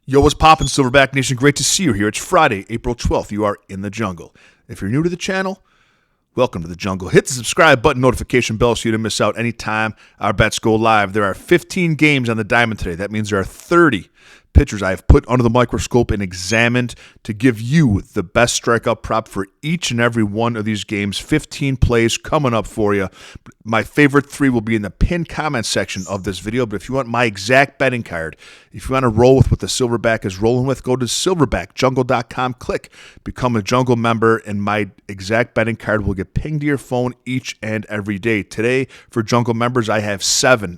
Yo, what's poppin', Silverback Nation? Great to see you here. It's Friday, April 12th. You are in the jungle. If you're new to the channel, welcome to the jungle. Hit the subscribe button, notification bell so you don't miss out anytime our bets go live. There are 15 games on the diamond today. That means there are 30 pitchers I have put under the microscope and examined to give you the best strikeout prop for each and every one of these games. 15 plays coming up for you. My favorite three will be in the pinned comment section of this video, but if you want my exact betting card, if you want to roll with what the Silverback is rolling with, go to silverbackjungle.com, click become a jungle member, and my exact betting card will get pinged to your phone each and every day. Today, for jungle members, I have seven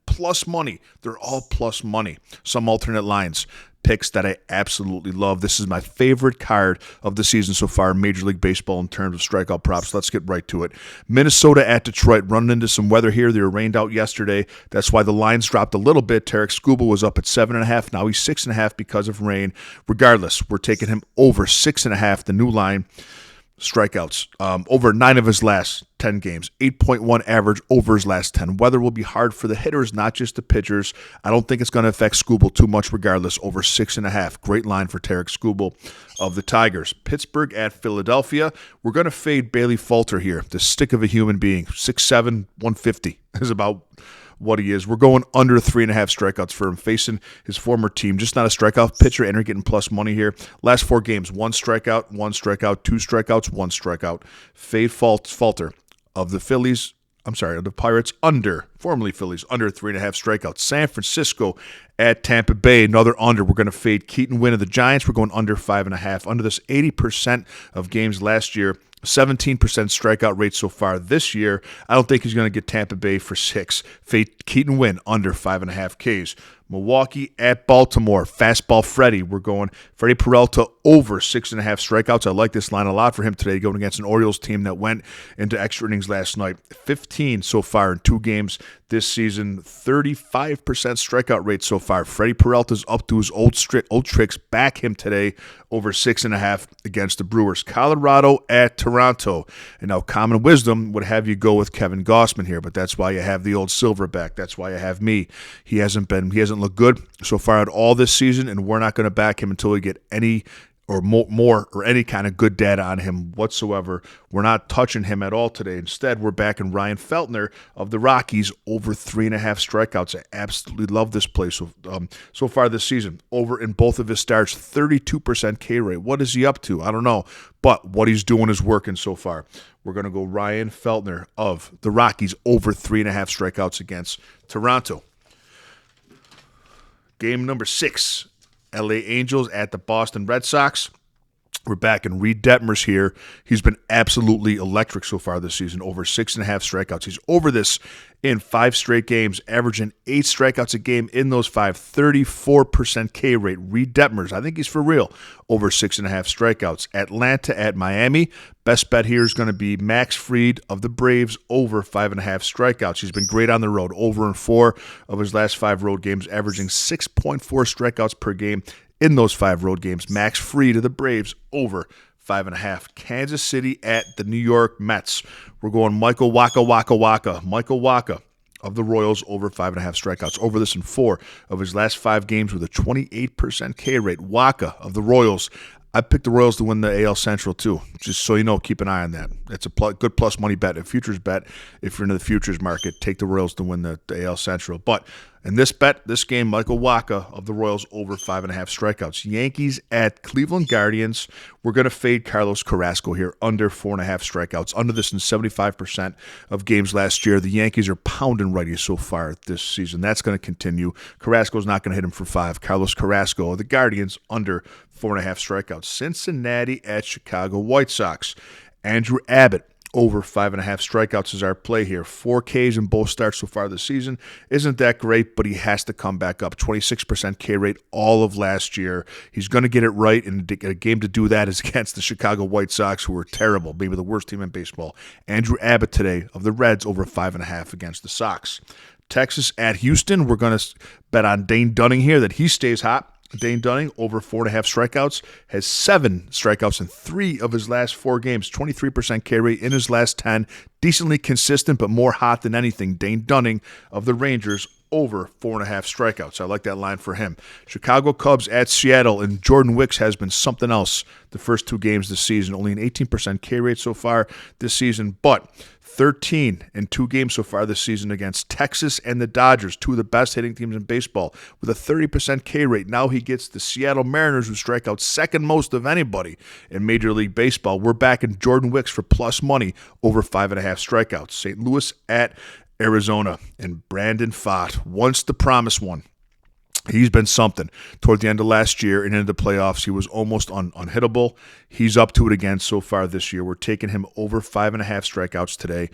plus money. They're all plus money. Some alternate lines, picks that I absolutely love. This is my favorite card of the season so far in Major League Baseball in terms of strikeout props. Let's get right to it. Minnesota at Detroit, running into some weather here. They were rained out yesterday. That's why the lines dropped a little bit. Tarek Skubal was up at 7.5. Now he's 6.5 because of rain. Regardless, we're taking him over 6.5, the new line. Strikeouts, over 9 of his last 10 games, 8.1 average over his last 10. Weather will be hard for the hitters, not just the pitchers. I don't think it's going to affect Skubal too much regardless. Over 6.5. Great line for Tarek Skubal of the Tigers. Pittsburgh at Philadelphia. We're going to fade Bailey Falter here, the stick of a human being. 6'7", 150 is about what he is. We're going under 3.5 strikeouts for him, facing his former team. Just not a strikeout pitcher, and getting plus money here. Last 4 games, 1 strikeout, 1 strikeout, 2 strikeouts, 1 strikeout. Fade Falter of the Phillies. Of the Pirates, formerly Phillies, under 3.5 strikeouts. San Francisco at Tampa Bay, another under. We're going to fade Keaton Winn of the Giants. We're going under 5.5. Under this 80% of games last year, 17% strikeout rate so far this year. I don't think he's going to get Tampa Bay for 6. Fade Keaton Winn under 5.5 Ks. Milwaukee at Baltimore. Fastball Freddie. We're going Freddie Peralta over 6.5 strikeouts. I like this line a lot for him today, going against an Orioles team that went into extra innings last night. 15 so far in 2 games this season. 35% strikeout rate so far. Freddie Peralta's up to his old tricks. Back him today over 6.5 against the Brewers. Colorado at Toronto. And now common wisdom would have you go with Kevin Gausman here, but that's why you have the old Silverback. That's why you have me. He hasn't looked good so far at all this season, and we're not going to back him until we get any or more or any kind of good data on him whatsoever. We're not touching him at all today. Instead, we're backing Ryan Feltner of the Rockies over 3.5 strikeouts. I absolutely love this play so far this season. Over in both of his starts, 32% K rate. What is he up to? I don't know, but what he's doing is working so far. We're going to go Ryan Feltner of the Rockies over 3.5 strikeouts against Toronto. Game number 6. LA Angels at the Boston Red Sox. We're back in Reed Detmers here. He's been absolutely electric so far this season, over 6.5 strikeouts. He's over this in 5 straight games, averaging 8 strikeouts a game in those 5, 34% K rate. Reed Detmers, I think he's for real, over 6.5 strikeouts. Atlanta at Miami. Best bet here is going to be Max Fried of the Braves over 5.5 strikeouts. He's been great on the road, over in 4 of his last 5 road games, averaging 6.4 strikeouts per game in those 5 road games. Max Fried of the Braves over 5.5. Kansas City at the New York Mets. We're going Michael Waka. Michael Waka of the Royals over 5.5 strikeouts. Over this in 4 of his last 5 games with a 28% K rate. Waka of the Royals. I picked the Royals to win the AL Central too. Just so you know, keep an eye on that. It's a good plus money bet, a futures bet. If you're into the futures market, take the Royals to win the AL Central. But in this game, Michael Waka of the Royals over 5.5 strikeouts. Yankees at Cleveland Guardians. We're going to fade Carlos Carrasco here, under 4.5 strikeouts. Under this in 75% of games last year. The Yankees are pounding righties so far this season. That's going to continue. Carrasco's not going to hit him for 5. Carlos Carrasco of the Guardians under 4.5 strikeouts. Cincinnati at Chicago White Sox. Andrew Abbott over 5.5 strikeouts is our play here. 4 Ks in both starts so far this season. Isn't that great, but he has to come back up. 26% K rate all of last year. He's going to get it right, and a game to do that is against the Chicago White Sox, who are terrible, maybe the worst team in baseball. Andrew Abbott today of the Reds over 5.5 against the Sox. Texas at Houston. We're going to bet on Dane Dunning here that he stays hot. Dane Dunning, over 4.5 strikeouts, has 7 strikeouts in 3 of his last 4 games, 23% K rate in his last 10. Decently consistent, but more hot than anything. Dane Dunning of the Rangers, over 4.5 strikeouts. I like that line for him. Chicago Cubs at Seattle, and Jordan Wicks has been something else the first 2 games this season. Only an 18% K rate so far this season, but 13 in 2 games so far this season against Texas and the Dodgers, 2 of the best hitting teams in baseball, with a 30% K rate. Now he gets the Seattle Mariners, who strike out second most of anybody in Major League Baseball. We're backing Jordan Wicks for plus money over 5.5 strikeouts. St. Louis at Arizona, and Brandon Pfaadt, once the promised one. He's been something. Toward the end of last year and into the playoffs, he was almost unhittable. He's up to it again so far this year. We're taking him over 5.5 strikeouts today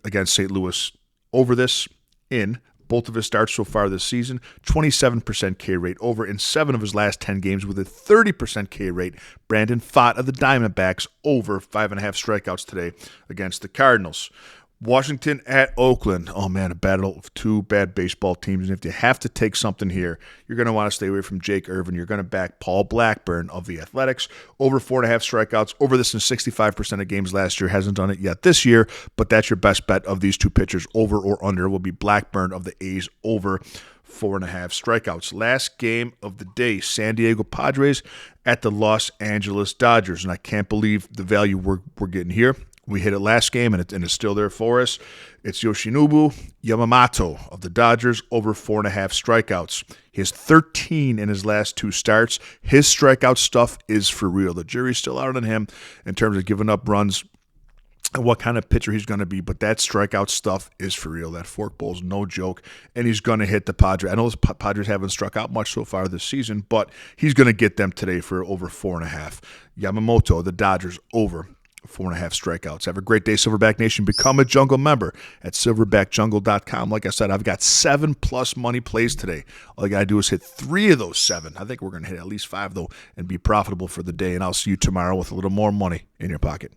against St. Louis. Over this in both of his starts so far this season, 27% K rate over in 7 of his last 10 games with a 30% K rate. Brandon Pfaadt of the Diamondbacks over 5.5 strikeouts today against the Cardinals. Washington at Oakland. Oh, man, a battle of 2 bad baseball teams. And if you have to take something here, you're going to want to stay away from Jake Irvin. You're going to back Paul Blackburn of the Athletics. Over 4.5 strikeouts. Over this in 65% of games last year. Hasn't done it yet this year, but that's your best bet of these 2 pitchers. Over or under will be Blackburn of the A's over 4.5 strikeouts. Last game of the day, San Diego Padres at the Los Angeles Dodgers. And I can't believe the value we're getting here. We hit it last game, and it's still there for us. It's Yoshinobu Yamamoto of the Dodgers, over 4.5 strikeouts. He has 13 in his last 2 starts. His strikeout stuff is for real. The jury's still out on him in terms of giving up runs and what kind of pitcher he's going to be, but that strikeout stuff is for real. That forkball's no joke, and he's going to hit the Padres. I know the Padres haven't struck out much so far this season, but he's going to get them today for over 4.5. Yamamoto, the Dodgers, over 4.5 strikeouts. Have a great day, Silverback Nation. Become a Jungle member at silverbackjungle.com. Like I said, I've got 7+ money plays today. All you got to do is hit 3 of those 7. I think we're going to hit at least 5, though, and be profitable for the day. And I'll see you tomorrow with a little more money in your pocket.